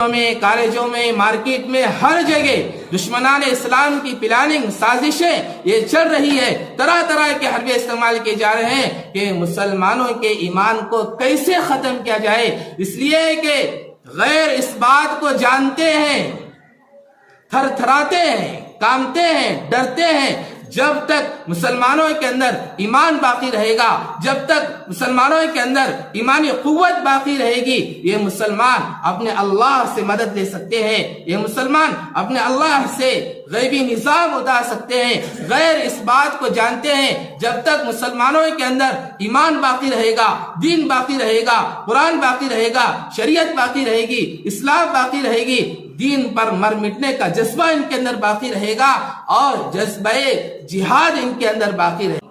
میں، کالجوں میں، مارکیٹ میں، ہر جگہ دشمنان اسلام کی پلاننگ، سازشیں یہ چل رہی ہے. طرح طرح کے حربے استعمال کیے جا رہے ہیں کہ مسلمانوں کے ایمان کو کیسے ختم کیا جائے. اس لیے کہ غیر اس بات کو جانتے ہیں، تھر تھراتے ہیں، کانپتے ہیں، ڈرتے ہیں. جب تک مسلمانوں کے اندر ایمان باقی رہے گا، جب تک مسلمانوں کے اندر ایمانی قوت باقی رہے گی، یہ مسلمان اپنے اللہ سے مدد لے سکتے ہیں، یہ مسلمان اپنے اللہ سے غیبی نظام اٹھا سکتے ہیں. غیر اس بات کو جانتے ہیں جب تک مسلمانوں کے اندر ایمان باقی رہے گا، دین باقی رہے گا، قرآن باقی رہے گا، شریعت باقی رہے گی، اسلام باقی رہے گی، دین پر مر مٹنے کا جذبہ ان کے اندر باقی رہے گا اور جذبہ جہاد ان کے اندر باقی رہے گا.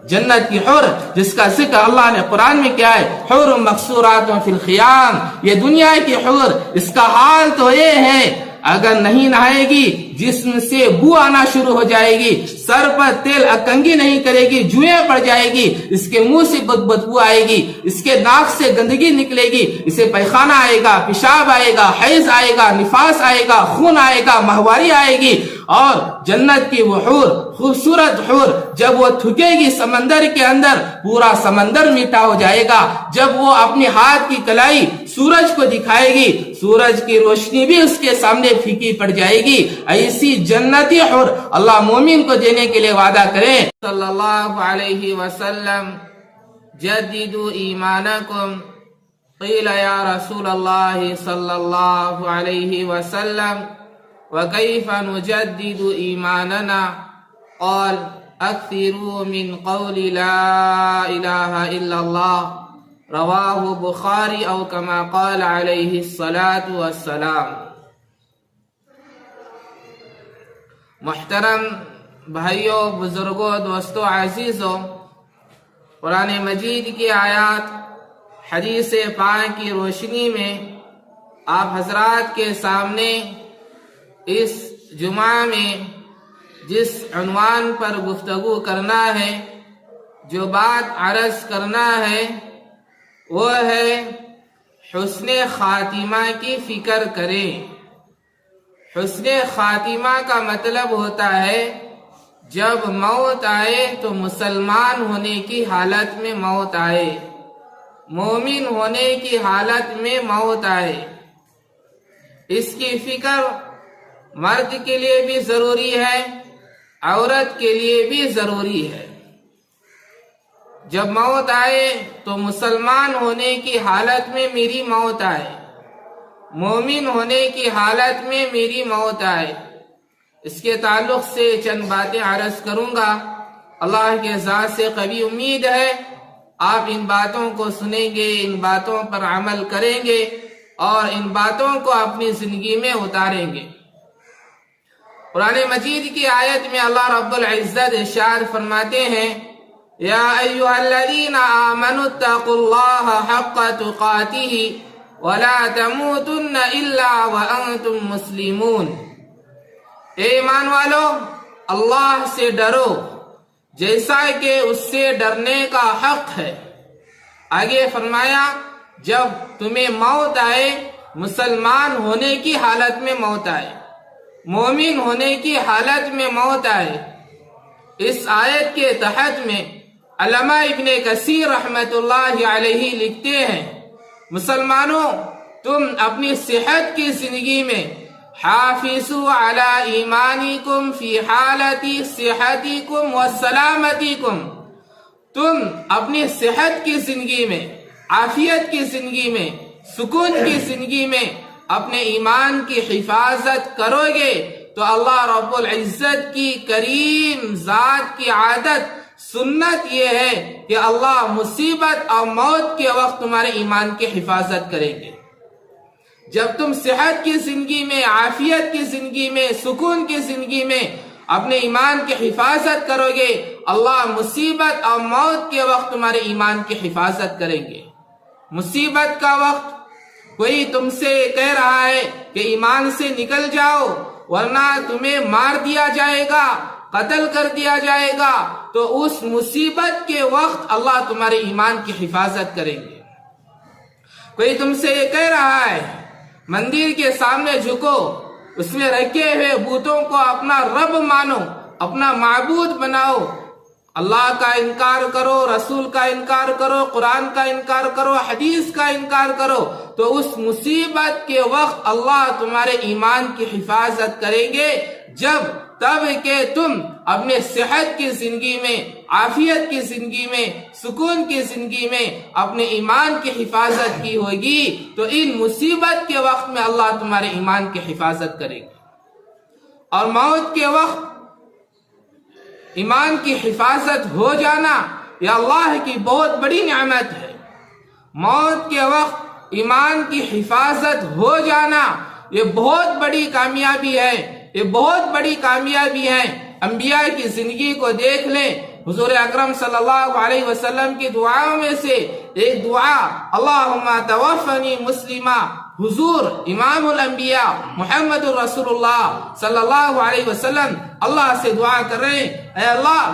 جنت کی حور جس کا ذکر اللہ نے قرآن میں کیا ہے، حور مقصورات فی الخیام، یہ دنیا کی حور، اس کا حال تو یہ ہے اگر نہیں نہائے گی جسم سے بو آنا شروع ہو جائے گی، سر پر تیل اکنگی نہیں کرے گی، جوئیں پڑ جائے گی، اس کے منہ سے بدبو آئے گی، اس کے ناک سے گندگی نکلے گی، اسے پیخانہ آئے گا، پیشاب آئے گا، حیض آئے گا، نفاس آئے گا، خون آئے گا، ماہواری آئے گی. اور جنت کی وہ حور، خوبصورت حور، جب وہ تھکے گی سمندر کے اندر، پورا سمندر میٹھا ہو جائے گا. جب وہ اپنی ہاتھ کی کلائی سورج کو دکھائے گی، سورج کی روشنی بھی اس کے سامنے پھیکی پڑ جائے گی. ایسی جنتی حور اللہ مومن کو دینے کے لیے وعدہ کریں. صلی اللہ علیہ وسلم جددوا ایمانکم. قیل یا رسول اللہ صلی اللہ علیہ وسلم وکیف نجدد ایماننا؟ قال اکثروا من قول لا الہ الا اللہ. رواہ بخاری او کما قال علیہ الصلاة والسلام. محترم بھائیوں، بزرگوں، دوستوں، عزیزوں، قرآن مجید کی آیات، حدیث پاک کی روشنی میں آپ حضرات کے سامنے اس جمعہ میں جس عنوان پر گفتگو کرنا ہے، جو بات عرض کرنا ہے، وہ ہے حسن خاتمہ کی فکر کریں. حسن خاتمہ کا مطلب ہوتا ہے جب موت آئے تو مسلمان ہونے کی حالت میں موت آئے، مومن ہونے کی حالت میں موت آئے. اس کی فکر مرد کے لیے بھی ضروری ہے، عورت کے لیے بھی ضروری ہے. جب موت آئے تو مسلمان ہونے کی حالت میں میری موت آئے، مومن ہونے کی حالت میں میری موت آئے. اس کے تعلق سے چند باتیں عرض کروں گا. اللہ کے ذات سے قوی امید ہے آپ ان باتوں کو سنیں گے، ان باتوں پر عمل کریں گے اور ان باتوں کو اپنی زندگی میں اتاریں گے. قرآن مجید کی آیت میں اللہ رب العزت ارشاد فرماتے ہیں، یا ایھا الذین آمنوا اتقوا اللہ حق تقاتہ ولا تموتن الا وانتم مسلمون. اے ایمان والو، اللہ سے ڈرو جیسا کہ اس سے ڈرنے کا حق ہے. آگے فرمایا جب تمہیں موت آئے، مسلمان ہونے کی حالت میں موت آئے، مومن ہونے کی حالت میں موت آئے. اس آیت کے تحت میں علامہ ابن کثیر رحمت اللہ علیہ لکھتے ہیں، مسلمانوں تم اپنی صحت کی زندگی میں حافظوا علی ایمانکم فی حالت صحتکم و سلامتکم، تم اپنی صحت کی زندگی میں، عافیت کی زندگی میں، سکون کی زندگی میں اپنے ایمان کی حفاظت کرو گے تو اللہ رب العزت کی کریم ذات کی عادت، سنت یہ ہے کہ اللہ مصیبت اور موت کے وقت تمہارے ایمان کی حفاظت کریں گے. جب تم صحت کی زندگی میں، عافیت کی زندگی میں، سکون کی زندگی میں اپنے ایمان کی حفاظت کرو گے، اللہ مصیبت اور موت کے وقت تمہارے ایمان کی حفاظت کریں گے. مصیبت کا وقت کوئی تم سے کہہ رہا ہے کہ ایمان سے نکل جاؤ ورنہ تمہیں مار دیا جائے گا، قتل کر دیا جائے گا، تو اس مصیبت کے وقت اللہ تمہارے ایمان کی حفاظت کریں گے. کوئی تم سے یہ کہہ رہا ہے مندر کے سامنے جھکو، اس میں رکھے ہوئے بتوں کو اپنا رب مانو، اپنا معبود بناؤ، اللہ کا انکار کرو، رسول کا انکار کرو، قرآن کا انکار کرو، حدیث کا انکار کرو، تو اس مصیبت کے وقت اللہ تمہارے ایمان کی حفاظت کریں گے تب کہ تم اپنے صحت کی زندگی میں، عافیت کی زندگی میں، سکون کی زندگی میں اپنے ایمان کی حفاظت کی ہوگی، تو ان مصیبت کے وقت میں اللہ تمہارے ایمان کی حفاظت کرے گا۔ اور موت کے وقت ایمان کی حفاظت ہو جانا یہ اللہ کی بہت بڑی نعمت ہے۔ موت کے وقت ایمان کی حفاظت ہو جانا یہ بہت بڑی کامیابی ہے، یہ بہت بڑی کامیابی ہے۔ انبیاء کی زندگی کو دیکھ لیں، حضور اکرم صلی اللہ علیہ وسلم کی دعاؤں میں سے ایک دعا اللہم توفنی مسلمہ، حضور امام الانبیاء محمد الرسول اللہ صلی اللہ علیہ وسلم اللہ سے دعا کر رہے ہیں، اے اللہ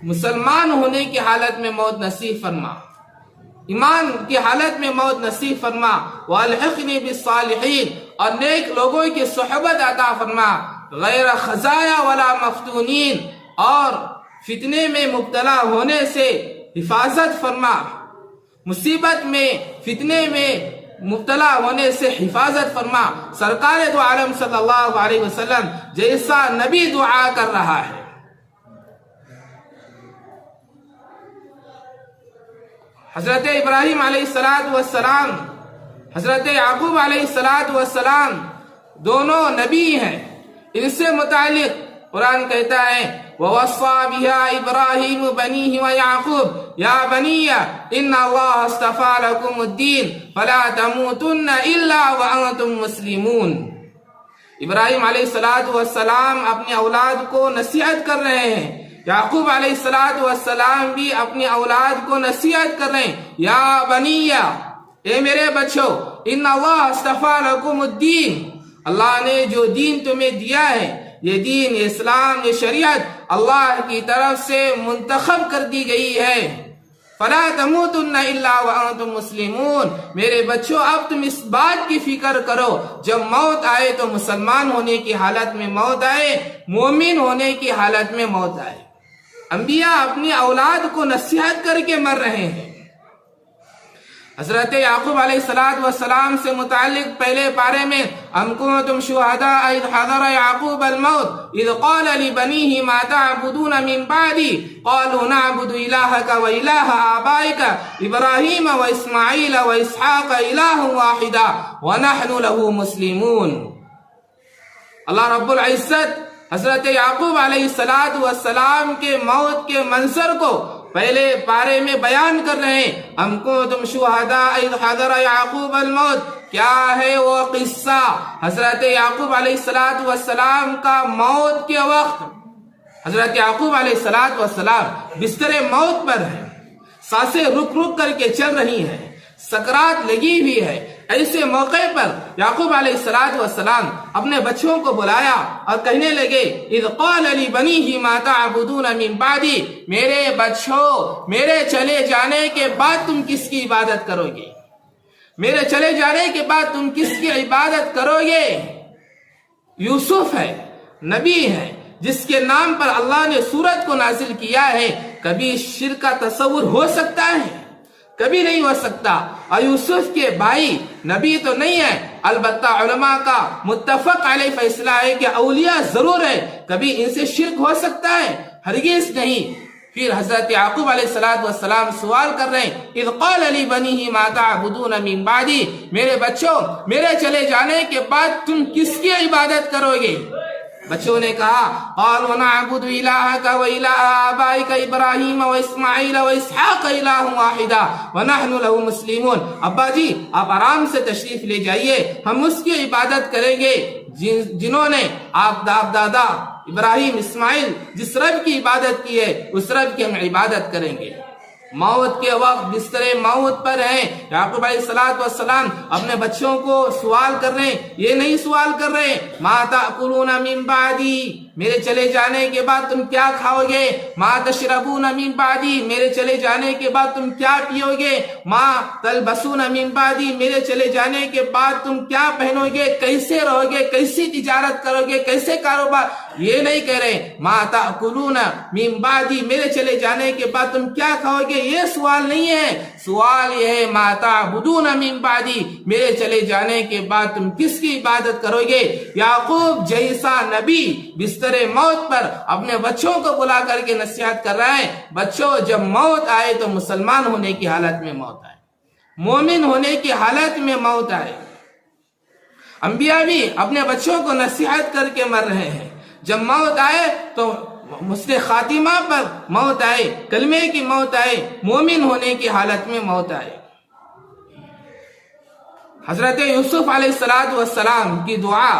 مسلمان ہونے کی حالت میں موت نصیب فرما، ایمان کی حالت میں موت نصیب فرما، والحقنی بالصالحین، اور نیک لوگوں کی صحبت عطا فرما، غیر خزایا ولا مفتونین، اور فتنے میں مبتلا ہونے سے حفاظت فرما، مصیبت میں فتنے میں مبتلا ہونے سے حفاظت فرما۔ سرکار دو عالم صلی اللہ علیہ وسلم جیسا نبی دعا کر رہا ہے۔ حضرت ابراہیم علیہ السلام، حضرت یعقوب علیہ السلام دونوں نبی ہیں، ان سے متعلق قرآن کہتا ہے وَوَصَّى بِهَا إِبْرَاهِيمُ بَنِيهِ وَيَعْقُوبُ يَا بَنِيَّ إِنَّ اللَّهَ اصْطَفَى لَكُمُ الدِّينَ فَلَا تَمُوتُنَّ إِلَّا وَأَنْتُمْ مُسْلِمُونَ۔ ابراہیم علیہ السلام اپنی اولاد کو نصیحت کر رہے ہیں، یعقوب علیہ السلام بھی اپنی اولاد کو نصیحت کر رہے ہیں، یا بنیہ، اے میرے بچوں، ان اللہ اصطفیٰ لکم الدین، اللہ نے جو دین تمہیں دیا ہے، یہ دین، یہ اسلام، یہ شریعت اللہ کی طرف سے منتخب کر دی گئی ہے۔ فلا تموتن الا وانتم مسلمون، میرے بچوں اب تم اس بات کی فکر کرو جب موت آئے تو مسلمان ہونے کی حالت میں موت آئے، مومن ہونے کی حالت میں موت آئے۔ انبیاء اپنی اولاد کو نصیحت کر کے مر رہے ہیں۔ حضرت یعقوب علیہ السلام سے متعلق پہلے پارے میں ام کنتم شہداء اذ حضر یعقوب الموت اذ قال لبنیہ ما تعبدون من بعدی قالوا نعبد الہک و الہ آبائک ابراہیم و اسماعیل و اسحاق الہ واحدا ونحن له مسلمون۔ اللہ رب العزت حضرت یعقوب علیہ السلام کے موت کے منظر کو پہلے پارے میں بیان کر رہے ہیں۔ ام کنتم شہداء اذ حضر یعقوب الموت، کیا ہے وہ قصہ حضرت یعقوب علیہ السلام کا موت کے وقت؟ حضرت یعقوب علیہ السلام بستر موت پر ہیں، سانسیں رک رک کر کے چل رہی ہیں، سکرات لگی ہوئی ہے۔ ایسے موقع پر یعقوب علیہ السلام اپنے بچوں کو بلایا اور کہنے لگے اذ قال لبنیہ ما تعبدون من بعدی، میرے بچوں میرے چلے جانے کے بعد تم کس کی عبادت کرو گے؟ میرے چلے جانے کے بعد تم کس کی عبادت کرو گے؟ یوسف ہے، نبی ہے، جس کے نام پر اللہ نے سورت کو نازل کیا ہے، کبھی شرک کا تصور ہو سکتا ہے؟ کبھی نہیں ہو سکتا۔ اور یوسف کے بھائی نبی تو نہیں ہے، البتہ علماء کا متفق علیہ فیصلہ ہے کہ اولیاء ضرور ہے، کبھی ان سے شرک ہو سکتا ہے؟ ہرگز نہیں۔ پھر حضرت یعقوب علیہ السلام سوال کر رہے ہیں اذ قال لبنیہ ما تعبدون من بعدی، میرے بچوں میرے چلے جانے کے بعد تم کس کی عبادت کرو گے؟ بچوں نے کہا قالوا نعبد الہک و الہ آبائک ابراہیم و اسماعیل و اسحاق الہ واحدا ونحن له مسلمون۔ ابا جی آپ آرام سے تشریف لے جائیے، ہم اس کی عبادت کریں گے جنہوں نے آپ دادا ابراہیم اسماعیل جس رب کی عبادت کی ہے اس رب کی ہم عبادت کریں گے۔ موت کے وقت بستر موت پر ہیں، یعقوب علیہ السلام اپنے بچوں کو سوال کر رہے ہیں، یہ نہیں سوال کر رہے ما تأکلون من بعدی، میرے چلے جانے کے بعد تم کیا کھاؤ گے؟ ما تشربون من بعدی، میرے چلے جانے کے بعد تم کیا پیو گے؟ ما تلبسون من بعدی، میرے چلے جانے کے بعد تم کیا پہنو گے؟ کیسے رہو گے؟ کیسی تجارت کرو گے؟ کیسے کاروبار؟ یہ نہیں کہہ رہے ما تاکلون من بعدی، میرے چلے جانے کے بعد تم کیا کھاؤ گے، یہ سوال نہیں ہے. سوال یہ ہے ما تعبدون من بعدی، میرے چلے جانے کے بعد تم کس کی عبادت کرو گے؟ یعقوب جیسا نبی بستر موت پر اپنے بچوں کو بلا کر کے نصیحت کر رہا ہے، بچوں جب موت آئے تو مسلمان ہونے کی حالت میں موت آئے، مومن ہونے کی حالت میں موت آئے. انبیاء بھی اپنے بچوں کو نصیحت کر کے مر رہے ہیں، جب موت آئے تو حسن خاتمہ پر موت آئے، کلمے کی موت آئے، مومن ہونے کی حالت میں موت آئے. حضرت یوسف علیہ السلام کی دعا،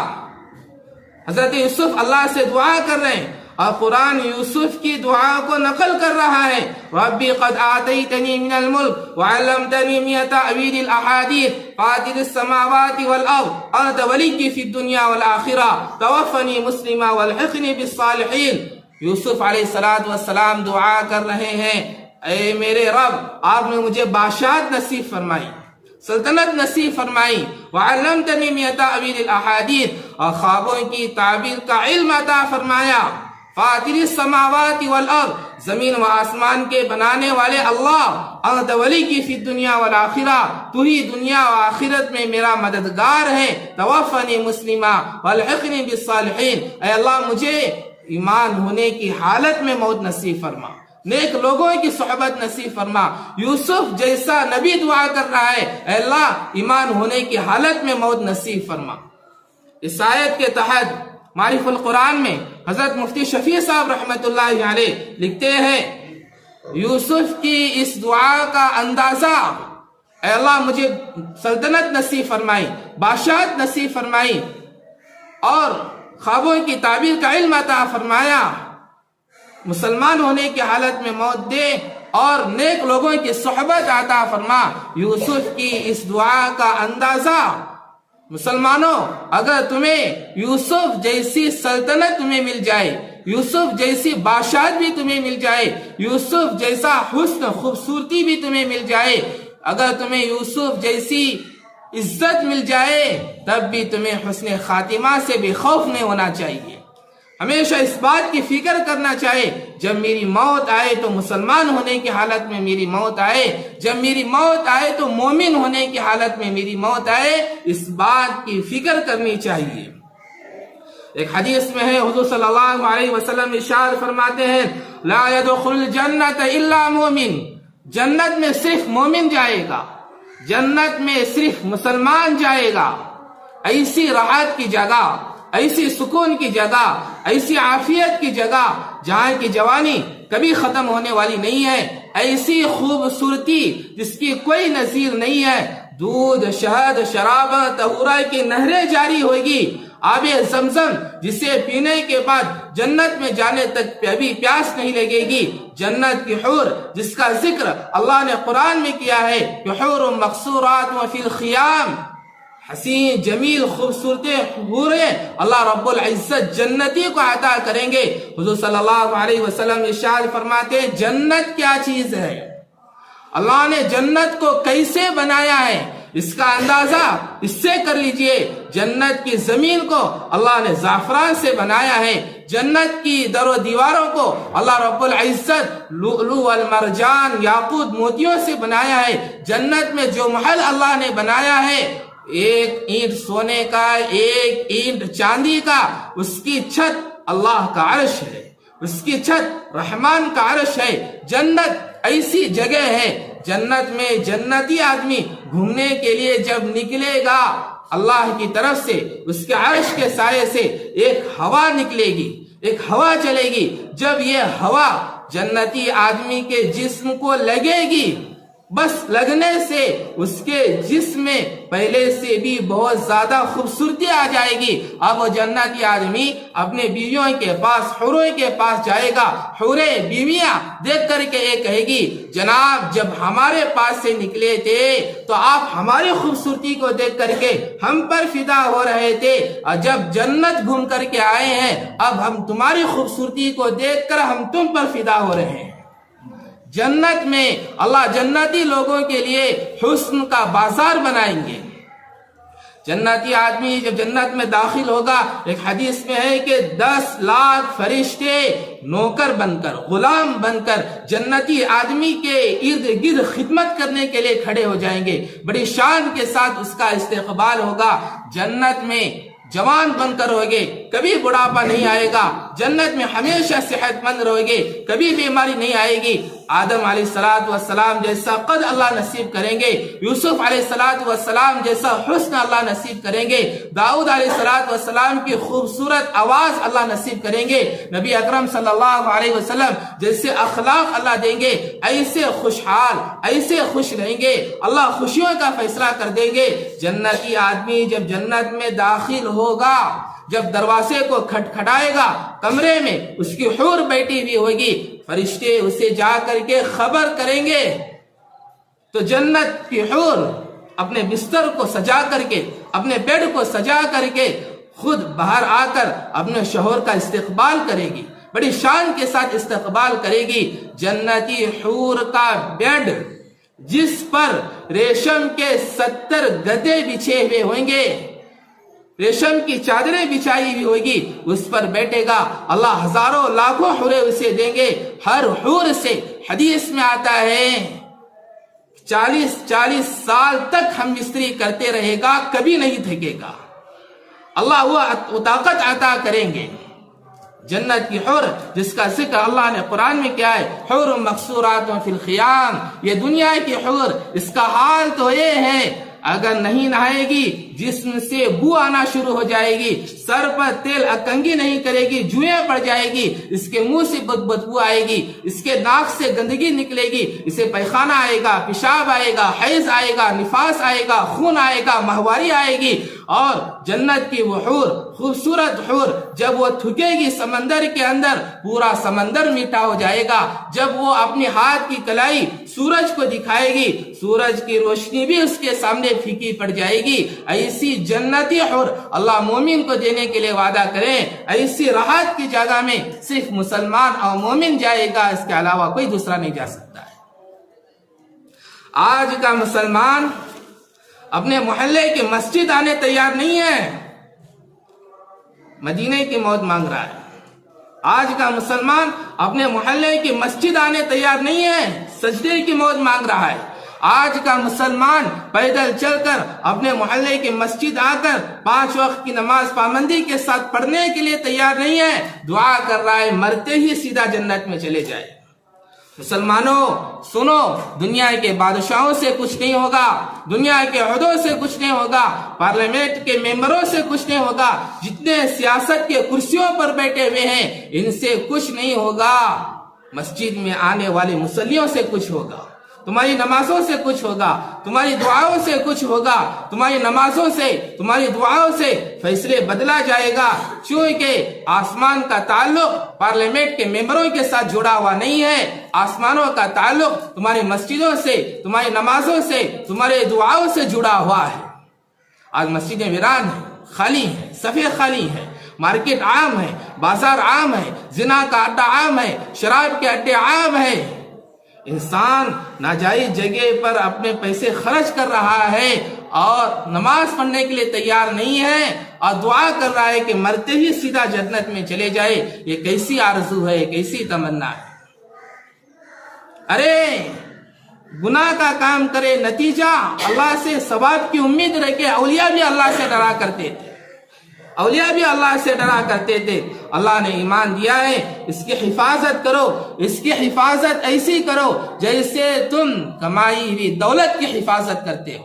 حضرت یوسف اللہ سے دعا کر رہے ہیں اور قرآن یوسف کی دعا کو نقل کر رہا ہے. ربی قد آتیتنی من الملک وعلمتنی من تأویل الاحادیث فاطر السماوات والارض انت ولی فی الدنیا والآخرہ توفنی مسلما والحقنی بالصالحین. یوسف علیہ السلام دعا کر رہے ہیں، اے میرے رب آپ نے مجھے بادشاہت نصیب فرمائی، سلطنت نصیب فرمائی، وعلمتنی من تأویل الاحادیث اور خوابوں کی تعبیر کا علم عطا فرمایا. فاطر السماوات والارض، زمین و آسمان کے بنانے والے اللہ، انت ولی فی الدنیا والآخرہ، تو ہی دنیا و آخرت میں میرا مددگار ہے. توفنی مسلما والحقنی بالصالحین، اے اللہ مجھے ایمان ہونے کی حالت میں موت نصیب فرما، نیک لوگوں کی صحبت نصیب فرما. یوسف جیسا نبی دعا کر رہا ہے، اے اللہ ایمان ہونے کی حالت میں موت نصیب فرما. اس آیت کے تحت معرف القرآن میں حضرت مفتی شفیع صاحب رحمۃ اللہ علیہ لکھتے ہیں، یوسف کی اس دعا کا اندازہ، اے اللہ مجھے سلطنت نصیب فرمائی، بادشاہت نصیب فرمائی اور خوابوں کی تعبیر کا علم عطا فرمایا، مسلمان ہونے کی حالت میں موت دے اور نیک لوگوں کی صحبت عطا فرما. یوسف کی اس دعا کا اندازہ، مسلمانوں اگر تمہیں یوسف جیسی سلطنت تمہیں مل جائے، یوسف جیسی بادشاہت بھی تمہیں مل جائے، یوسف جیسا حسن خوبصورتی بھی تمہیں مل جائے، اگر تمہیں یوسف جیسی عزت مل جائے، تب بھی تمہیں حسن خاتمہ سے بھی خوف نہیں ہونا چاہیے. ہمیشہ اس بات کی فکر کرنا چاہیے، جب میری موت آئے تو مسلمان ہونے کی حالت میں میری موت آئے، جب میری موت آئے تو مومن ہونے کی حالت میں میری موت آئے، اس بات کی فکر کرنی چاہیے. ایک حدیث میں ہے، حضور صلی اللہ علیہ وسلم ارشاد فرماتے ہیں، لا يدخل الجنت الا مومن، جنت میں صرف مومن جائے گا، جنت میں صرف مسلمان جائے گا. ایسی راحت کی جگہ، ایسی سکون کی جگہ، ایسی عافیت کی جگہ جہاں کی جوانی کبھی ختم ہونے والی نہیں ہے، ایسی خوبصورتی جس کی کوئی نظیر نہیں ہے، دودھ شہد شراب طہورہ کی نہریں جاری ہوگی، آب زمزم جسے پینے کے بعد جنت میں جانے تک ابھی پیاس نہیں لگے گی، جنت کی حور جس کا ذکر اللہ نے قرآن میں کیا ہے کہ حور مقصورات فی الخیام، حسین جمیل خوبصورت حوریں اللہ رب العزت جنتی کو عطا کریں گے. حضور صلی اللہ علیہ وسلم ارشاد فرماتے ہیں، جنت کیا چیز ہے، اللہ نے جنت کو کیسے بنایا ہے اس کا اندازہ اس سے کر لیجئے. جنت کی زمین کو اللہ نے زعفران سے بنایا ہے، جنت کی در و دیواروں کو اللہ رب العزت لؤلؤ والمرجان یاقوت موتیوں سے بنایا ہے. جنت میں جو محل اللہ نے بنایا ہے، ایک اینٹ سونے کا، ایک اینٹ چاندی کا، اس کی چھت اللہ کا عرش ہے، اس کی چھت رحمان کا عرش ہے. جنت ایسی جگہ ہے، جنت میں جنتی آدمی گھومنے کے لیے جب نکلے گا، اللہ کی طرف سے اس کے عرش کے سائے سے ایک ہوا نکلے گی، ایک ہوا چلے گی. جب یہ ہوا جنتی آدمی کے جسم کو لگے گی بس لگنے سے اس کے جسم میں پہلے سے بھی بہت زیادہ خوبصورتی آ جائے گی۔ اب وہ جنتی آدمی اپنے بیویوں کے پاس، حوروں کے پاس جائے گا۔ حوریں، بیویاں دیکھ کر کے یہ کہے گی جناب جب ہمارے پاس سے نکلے تھے تو آپ ہماری خوبصورتی کو دیکھ کر کے ہم پر فدا ہو رہے تھے، اور جب جنت گھوم کر کے آئے ہیں اب ہم تمہاری خوبصورتی کو دیکھ کر ہم تم پر فدا ہو رہے ہیں۔ جنت میں اللہ جنتی لوگوں کے لیے حسن کا بازار بنائیں گے۔ جنتی آدمی جب جنت میں داخل ہوگا، ایک حدیث میں ہے کہ 10 لاکھ فرشتے نوکر بن کر، غلام بن کر جنتی آدمی کے ارد گرد خدمت کرنے کے لیے کھڑے ہو جائیں گے۔ بڑی شان کے ساتھ اس کا استقبال ہوگا۔ جنت میں جوان بن کر رہوگے، کبھی بڑھاپا نہیں آئے گا۔ جنت میں ہمیشہ صحت مند رہوگے، کبھی بیماری نہیں آئے گی۔ آدم علیہ السلام جیسا قد اللہ نصیب کریں گے، یوسف علیہ السلام جیسا حسن اللہ نصیب کریں گے، داؤد علیہ السلام کی خوبصورت آواز اللہ نصیب کریں گے، نبی اکرم صلی اللہ علیہ وسلم جیسے اخلاق اللہ دیں گے، ایسے خوشحال، ایسے خوش رہیں گے، اللہ خوشیوں کا فیصلہ کر دیں گے۔ جنتی آدمی جب جنت میں داخل ہوگا، جب دروازے کو کھٹکھٹائے گا، کمرے میں اس کی حور بیٹھی ہوئی ہوگی، فرشتے اسے جا کر کے خبر کریں گے، تو جنت کی حور اپنے بستر کو سجا کر کے، اپنے بیڈ کو سجا کر کے خود باہر آ کر اپنے شوہر کا استقبال کرے گی، بڑی شان کے ساتھ استقبال کرے گی۔ جنتی حور کا بیڈ جس پر ریشم کے 70 گدے بچھے ہوئے ہوں گے، ریشم کی چادریں بچھائی ہوئی ہوگی، اس پر بیٹھے گا، اللہ ہزاروں لاکھوں حوریں اسے دیں گے۔ ہر حور سے حدیث میں آتا ہے 40 سال تک ہم مستری کرتے رہے گا، کبھی نہیں تھکے گا، اللہ وہ طاقت عطا کریں گے۔ جنت کی حور جس کا ذکر اللہ نے قرآن میں کیا ہے، حور مقصورات فی الخیام، یہ دنیا کی حور، اس کا حال تو یہ ہے اگر نہیں نہائے گی جسم سے بو آنا شروع ہو جائے گی، سر پر تیل اکنگی نہیں کرے گی، جوئیں پڑ جائے گی، اس کے منہ سے بدبو آئے گی، اس کے ناک سے گندگی نکلے گی، اسے پیخانہ آئے گا، پیشاب آئے گا، حیض آئے گا، نفاس آئے گا، خون آئے گا، ماہواری آئے گی۔ اور جنت کی وہ حور، خوبصورت حور جب وہ تھکے گی سمندر کے اندر، پورا سمندر میٹھا ہو جائے گا۔ جب وہ اپنی ہاتھ کی کلائی سورج کو دکھائے گی، سورج کی روشنی بھی اس کے سامنے پھیکی پڑ جائے گی۔ ایسی جنتی حور اللہ مومن کو دینے کے لیے وعدہ کریں، ایسی راحت کی جگہ میں صرف مسلمان اور مومن جائے گا، اس کے علاوہ کوئی دوسرا نہیں جا سکتا ہے۔ آج کا مسلمان اپنے محلے کی مسجد آنے تیار نہیں ہے، مدینے کی موت مانگ رہا ہے۔ آج کا مسلمان اپنے محلے کی مسجد آنے تیار نہیں ہے، سجدے کی موت مانگ رہا ہے۔ آج کا مسلمان پیدل چل کر اپنے محلے کی مسجد آ کر 5 وقت کی نماز پابندی کے ساتھ پڑھنے کے لیے تیار نہیں ہے، دعا کر رہا ہے مرتے ہی سیدھا جنت میں چلے جائے۔ مسلمانوں سنو، دنیا کے بادشاہوں سے کچھ نہیں ہوگا، دنیا کے عہدوں سے کچھ نہیں ہوگا، پارلیمنٹ کے ممبروں سے کچھ نہیں ہوگا، جتنے سیاست کے کرسیوں پر بیٹھے ہوئے ہیں ان سے کچھ نہیں ہوگا، مسجد میں آنے والے مصلیوں سے کچھ ہوگا، تمہاری نمازوں سے کچھ ہوگا، تمہاری دعاؤں سے کچھ ہوگا، تمہاری نمازوں سے، تمہاری دعاؤں سے فیصلے بدلا جائے گا، چونکہ آسمان کا تعلق پارلیمنٹ کے ممبروں کے ساتھ جڑا ہوا نہیں ہے، آسمانوں کا تعلق تمہاری مسجدوں سے، تمہاری نمازوں سے، تمہارے دعاؤں سے جڑا ہوا ہے۔ آج مسجدیں ویران ہیں، خالی ہیں، صفیں خالی ہیں، مارکیٹ عام ہے، بازار عام ہے، زنا کا اڈا عام ہے، شراب کے اڈے عام ہے۔ انسان ناجائز جگہ پر اپنے پیسے خرچ کر رہا ہے اور نماز پڑھنے کے لیے تیار نہیں ہے اور دعا کر رہا ہے کہ مرتے ہی سیدھا جنت میں چلے جائے۔ یہ کیسی آرزو ہے، کیسی تمنا ہے؟ ارے گناہ کا کام کرے، نتیجہ اللہ سے ثواب کی امید رکھے۔ اولیاء بھی اللہ سے ڈرا کرتے تھے، اولیاء بھی اللہ سے ڈرا کرتے تھے۔ اللہ نے ایمان دیا ہے، اس کی حفاظت کرو، اس کی حفاظت ایسی کرو جیسے تم کمائی ہوئی دولت کی حفاظت کرتے ہو۔